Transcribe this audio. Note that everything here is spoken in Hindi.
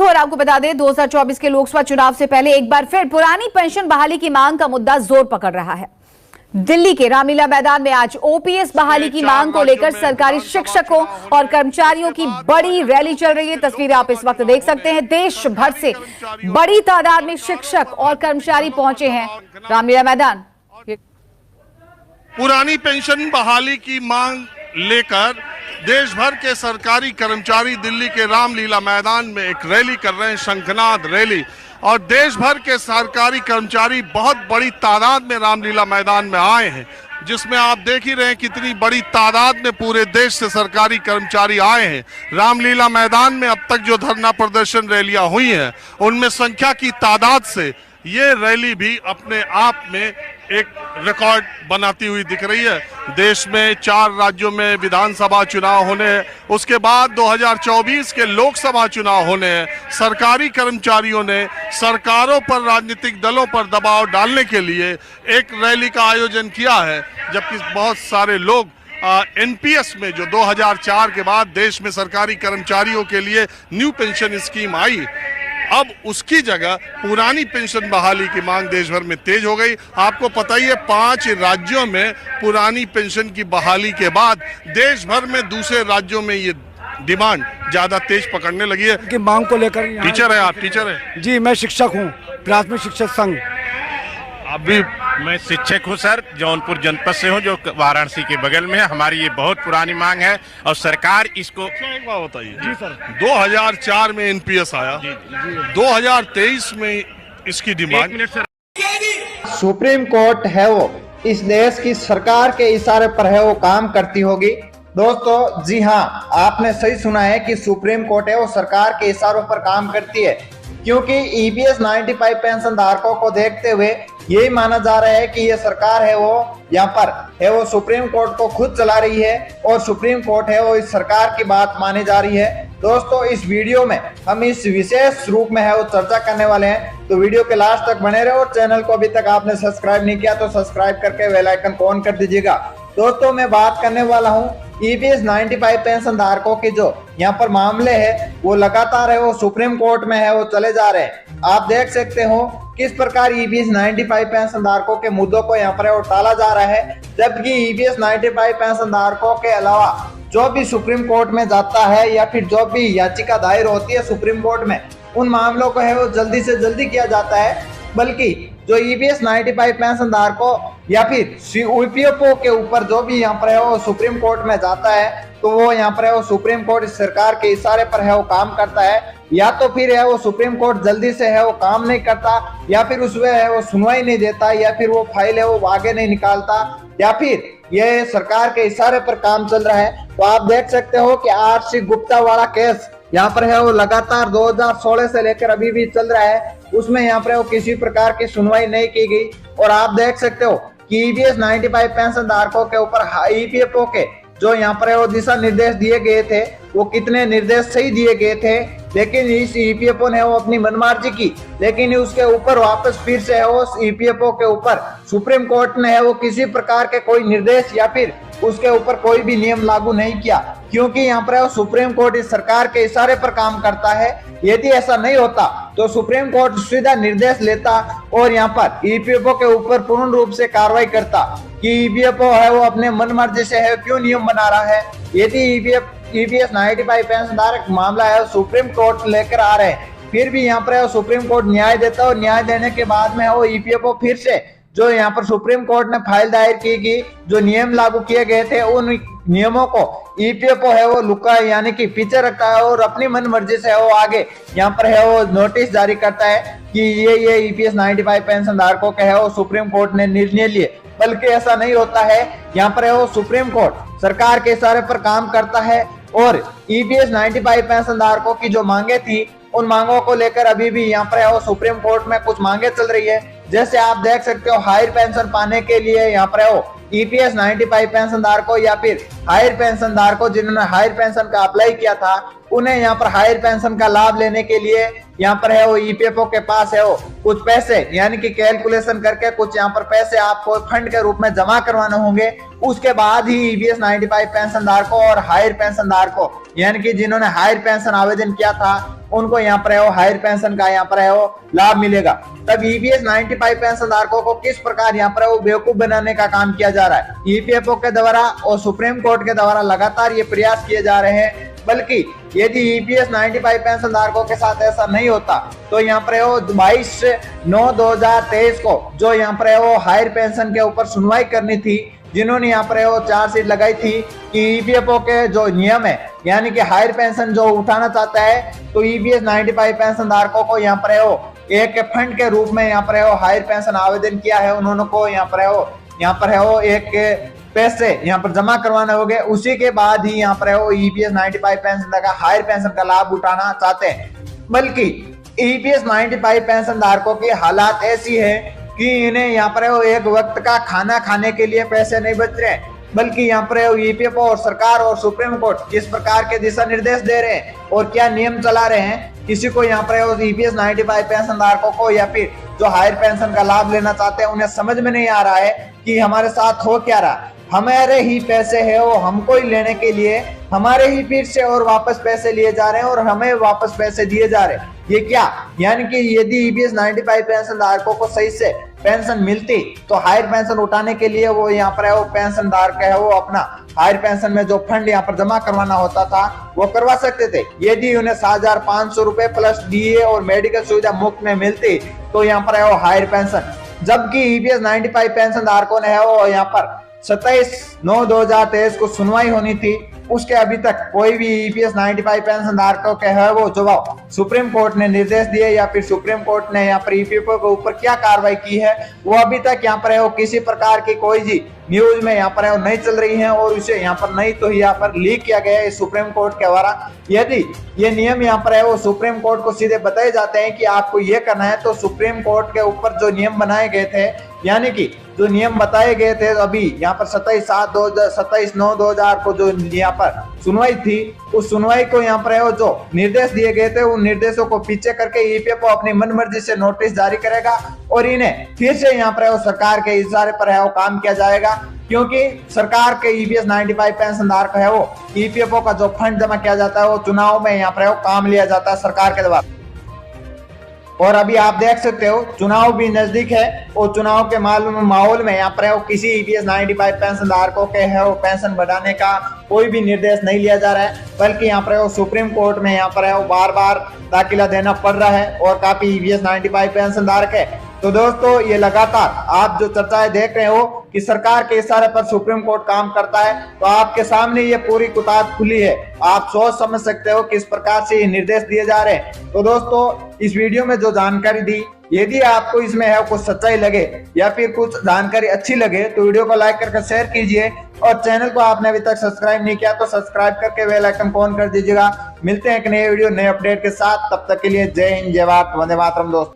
और आपको बता दें 2024 के लोकसभा चुनाव से पहले एक बार फिर पुरानी पेंशन बहाली की मांग का मुद्दा जोर पकड़ रहा है। दिल्ली के रामलीला मैदान में आज ओपीएस बहाली की मांग को लेकर सरकारी शिक्षकों और कर्मचारियों की बड़ी रैली चल रही है। तस्वीरें आप इस वक्त देख सकते हैं। देश भर से बड़ी तादाद में शिक्षक और कर्मचारी पहुंचे हैं रामलीला मैदान। पुरानी पेंशन बहाली की मांग लेकर देश भर के सरकारी कर्मचारी दिल्ली के रामलीला मैदान में एक रैली कर रहे हैं, शंखनाद रैली। और देश भर के सरकारी कर्मचारी बहुत बड़ी तादाद में रामलीला मैदान में आए हैं, जिसमें आप देख ही रहे हैं कितनी बड़ी तादाद में पूरे देश से सरकारी कर्मचारी आए हैं। रामलीला मैदान में अब तक जो धरना प्रदर्शन रैलियां हुई हैं, उनमें संख्या की तादाद से ये रैली भी अपने आप में एक रिकॉर्ड बनाती हुई दिख रही है। देश में 4 राज्यों में विधानसभा चुनाव होने हैं, उसके बाद 2024 के लोकसभा चुनाव होने हैं। सरकारी कर्मचारियों ने सरकारों पर, राजनीतिक दलों पर दबाव डालने के लिए एक रैली का आयोजन किया है, जबकि बहुत सारे लोग एनपीएस में, जो 2004 के बाद देश में सरकारी कर्मचारियों के लिए न्यू पेंशन स्कीम आई, अब उसकी जगह पुरानी पेंशन बहाली की मांग देश भर में तेज हो गई। आपको पता ही है 5 राज्यों में पुरानी पेंशन की बहाली के बाद देश भर में दूसरे राज्यों में ये डिमांड ज्यादा तेज पकड़ने लगी है। कि मांग को लेकर टीचर है आप? टीचर है जी, मैं शिक्षक हूँ, प्राथमिक शिक्षक संघ। अभी मैं शिक्षक हूँ सर, जौनपुर जनपद से हूँ, जो वाराणसी के बगल में है। हमारी ये बहुत पुरानी मांग है और सरकार इसको। एक बात बताइए जी सर, 2004 में एनपीएस आया, 2023 में इसकी डिमांड। सुप्रीम कोर्ट है वो इस देश की सरकार के इशारे पर है वो काम करती होगी। दोस्तों जी हाँ, आपने सही सुना है कि सुप्रीम कोर्ट है वो सरकार के इशारों पर काम करती है, क्योंकि ईपीएस 95 पेंशन धारकों को देखते हुए यही माना जा रहा है कि ये सरकार है वो यहाँ पर है वो सुप्रीम कोर्ट को खुद चला रही है और सुप्रीम कोर्ट है वो इस सरकार की बात मानी जा रही है। दोस्तों इस वीडियो में हम इस विशेष रूप में है वो चर्चा करने वाले हैं, तो वीडियो के लास्ट तक बने रहे। और चैनल को अभी तक आपने सब्सक्राइब नहीं किया तो सब्सक्राइब करके बेल आइकन को ऑन कर दीजिएगा। दोस्तों मैं बात करने वाला हूँ ईपीएस 95 पेंशन धारकों के जो यहाँ पर मामले है वो लगातार है वो सुप्रीम कोर्ट में है वो चले जा रहे हैं। आप देख सकते हो किस प्रकार ईपीएस 95 पेंशन धारकों के मुद्दों को यहाँ पर टाला जा रहा है, जबकि ईपीएस 95 पेंशन धारकों के अलावा जो भी सुप्रीम कोर्ट में जाता है या फिर जो भी याचिका दायर होती है सुप्रीम कोर्ट में, उन मामलों को है वो जल्दी से जल्दी किया जाता है। बल्कि जो ईपीएस 95 पेंशन धारकों या फिर ईपीएफओ के ऊपर जो भी यहाँ पर है वो सुप्रीम कोर्ट में जाता है, तो वो यहाँ पर है वो सुप्रीम कोर्ट इस सरकार के इशारे पर है वो काम करता है, या तो फिर है वो सुप्रीम कोर्ट जल्दी से है वो काम नहीं करता, या फिर उसमें है वो सुनवाई नहीं देता, या फिर वो फाइल है वो आगे नहीं निकालता, या फिर ये सरकार के इशारे पर काम चल रहा है। तो आप देख सकते हो कि आरसी गुप्ता वाला केस यहाँ पर है वो लगातार 2016 से लेकर अभी भी चल रहा है, उसमें यहाँ पर वो किसी प्रकार की सुनवाई नहीं की गई। और आप देख सकते हो कि ईपीएस 95 पेंशन धारकों के ऊपर ईपीएफओ के जो यहाँ पर है वो दिशा निर्देश दिए गए थे, वो कितने निर्देश सही दिए गए थे, लेकिन इस ईपीएफओ ने वो अपनी मनमार्जी की, लेकिन उसके ऊपर वापस फिर से है वो ईपीएफओ के ऊपर सुप्रीम कोर्ट ने है वो किसी प्रकार के कोई निर्देश या फिर उसके ऊपर कोई भी नियम लागू नहीं किया, क्योंकि यहाँ पर वो सुप्रीम कोर्ट इस सरकार के इशारे पर काम करता है। यदि ऐसा नहीं होता तो सुप्रीम कोर्ट सीधा निर्देश लेता और यहाँ पर ईपीएफओ के ऊपर पूर्ण रूप से कार्रवाई करता कि ईपीएफओ है वो अपने मनमर्जी से है क्यों नियम बना रहा है। यदि ईपीएस 95 पेंशन धारक मामला है सुप्रीम कोर्ट लेकर आ रहे हैं, फिर भी यहाँ पर सुप्रीम कोर्ट न्याय देता है और न्याय देने के बाद में वो ईपीएफओ फिर से जो यहाँ पर सुप्रीम कोर्ट ने फाइल दायर की कि जो नियम लागू किए गए थे उन नियमों को ईपीएफओ है वो लुका यानी कि पीछे रखता है और अपनी मन मर्जी से वो आगे यहाँ पर है वो नोटिस जारी करता है कि ये ईपीएस 95 पेंशन धारकों के है वो सुप्रीम कोर्ट ने निर्णय लिए। बल्कि ऐसा नहीं होता है, यहाँ पर है वो सुप्रीम कोर्ट सरकार के इशारे पर काम करता है और ईपीएस 95 पेंशन धारकों की जो मांगे थी उन मांगों को लेकर अभी भी यहाँ पर है वो सुप्रीम कोर्ट में कुछ मांगे चल रही है। जैसे आप देख सकते हो हायर पेंशन पाने के लिए यहाँ पर है वो ईपीएस 95 पेंशन धारकों या फिर हायर पेंशन धारकों जिन्होंने हायर पेंशन का अप्लाई किया था, उन्हें यहाँ पर हायर पेंशन का लाभ लेने के लिए यहाँ पर है वो ईपीएफओ के पास है वो कुछ पैसे यानी कि कैलकुलेशन करके कुछ यहाँ पर पैसे आपको फंड के रूप में जमा करवाने होंगे। उसके बाद ही ईपीएस 95 पेंशनधार को और हायर पेंशनधार को यानी कि जिन्होंने हायर पेंशन आवेदन किया था उनको यहाँ पर हायर पेंशन का यहाँ पर लाभ मिलेगा। तब ईपीएस 95 पेंशन धारकों को किस प्रकार यहाँ पर बेवकूफ बनाने का काम किया जा रहा है। ईपीएफओ के द्वारा और सुप्रीम कोर्ट के द्वारा लगातार ये प्रयास किए जा रहे हैं। बल्कि यदि ईपीएस 95 पेंशन धारकों के साथ ऐसा नहीं होता तो यहाँ पर 22/9/2023 को जो यहाँ पर हायर पेंशन के ऊपर सुनवाई करनी थी, जिन्होंने यहाँ पर चार्जशीट लगाई थी कि ईपीएफओ के जो नियम है यानी कि हायर पेंशन जो उठाना चाहता है तो ईपीएस 95 पेंशन धारकों को यहाँ पर एक फंड के रूप में यहाँ पर हायर पेंशन आवेदन किया है, उन्होंने को यहाँ पर एक पैसे यहाँ पर जमा करवाने होंगे। उसी के बाद ही यहाँ पर ईपीएस 95 पेंशन का हायर पेंशन का लाभ उठाना चाहते हैं। बल्कि ईपीएस 95 पेंशन धारकों की हालात ऐसी है कि इन्हें यहाँ पर एक वक्त का खाना खाने के लिए पैसे नहीं बच रहे, बल्कि यहाँ पर ईपीएफओ और सरकार और सुप्रीम कोर्ट किस प्रकार के दिशा निर्देश दे रहे हैं और क्या नियम चला रहे हैं, किसी को यहाँ पर ईपीएस 95 पेंशन धारकों को या फिर जो हायर पेंशन का लाभ लेना चाहते हैं उन्हें समझ में नहीं आ रहा है कि हमारे साथ हो क्या रहा। हमारे ही पैसे है वो हमको ही लेने के लिए हमारे ही फिर से और वापस पैसे लिए जा रहे हैं और हमें वापस पैसे दिए जा रहे हैं। ये क्या यानी कि यदि ईपीएस 95 पेंशन धारकों को सही से पेंशन मिलती तो हायर पेंशन उठाने के लिए वो यहाँ पर वो पेंशन धारक है वो अपना हायर पेंशन में जो फंड यहाँ पर जमा करवाना होता था वो करवा सकते थे। यदि उन्हें 7,500 रुपए प्लस डीए और मेडिकल सुविधा मुफ्त में मिलती तो यहाँ पर है वो हायर पेंशन, जबकि ईपीएस 95 पेंशन धारकों ने है वो यहाँ पर 27/9/2023 को सुनवाई होनी थी, उसके अभी तक कोई भी ईपीएस 95 पेंशन धारकों के है वो जवाब सुप्रीम कोर्ट ने निर्देश दिए या फिर सुप्रीम कोर्ट ने यहाँ पर ईपीएफओ के ऊपर क्या कार्रवाई की है वो अभी तक यहाँ पर है वो किसी प्रकार की कोई जी न्यूज में यहाँ पर है वो नहीं चल रही है और उसे यहाँ पर नहीं तो यहाँ पर लीक किया गया है सुप्रीम कोर्ट के द्वारा। यदि ये नियम यहाँ पर है वो सुप्रीम कोर्ट को सीधे बताए जाते हैं कि आपको ये करना है तो सुप्रीम कोर्ट के ऊपर जो नियम बनाए गए थे यानी कि जो नियम बताए गए थे अभी यहाँ पर 27/9/2000 को जो यहाँ पर सुनवाई थी उस सुनवाई को यहाँ पर जो निर्देश दिए गए थे उन निर्देशों को पीछे करके ईपीएफओ अपनी मनमर्जी से नोटिस जारी करेगा और इन्हें फिर से यहाँ पर सरकार के इशारे पर है वो काम किया जाएगा, क्योंकि सरकार के ईपीएस 95 पेंशन धारक है वो ईपीएफओ का जो फंड जमा किया जाता है वो चुनाव में यहाँ पर काम लिया जाता है सरकार के द्वारा। और अभी आप देख सकते हो चुनाव भी नजदीक है और चुनाव के माहौल में यहाँ पर किसी ईपीएस 95 पेंशन धारकों के है वो पेंशन बढ़ाने का कोई भी निर्देश नहीं लिया जा रहा है, बल्कि यहाँ पर सुप्रीम कोर्ट में यहाँ पर है वो बार बार दाखिला देना पड़ रहा है और काफी ईपीएस 95 पेंशन धारक है। तो दोस्तों ये लगातार आप जो चर्चाएं देख रहे हो कि सरकार के इशारे पर सुप्रीम कोर्ट काम करता है तो आपके सामने ये पूरी किताब खुली है, आप सोच समझ सकते हो किस प्रकार से ये निर्देश दिए जा रहे हैं। तो दोस्तों इस वीडियो में जो जानकारी दी यदि आपको इसमें है कुछ सच्चाई लगे या फिर कुछ जानकारी अच्छी लगे तो वीडियो को लाइक करके शेयर कीजिए और चैनल को आपने अभी तक सब्सक्राइब नहीं किया तो सब्सक्राइब करके बेल आइकन को ऑन कर दीजिएगा। मिलते हैं एक नए वीडियो नए अपडेट के साथ, तब तक के लिए जय हिंद जय भारत वंदे मातरम दोस्तों।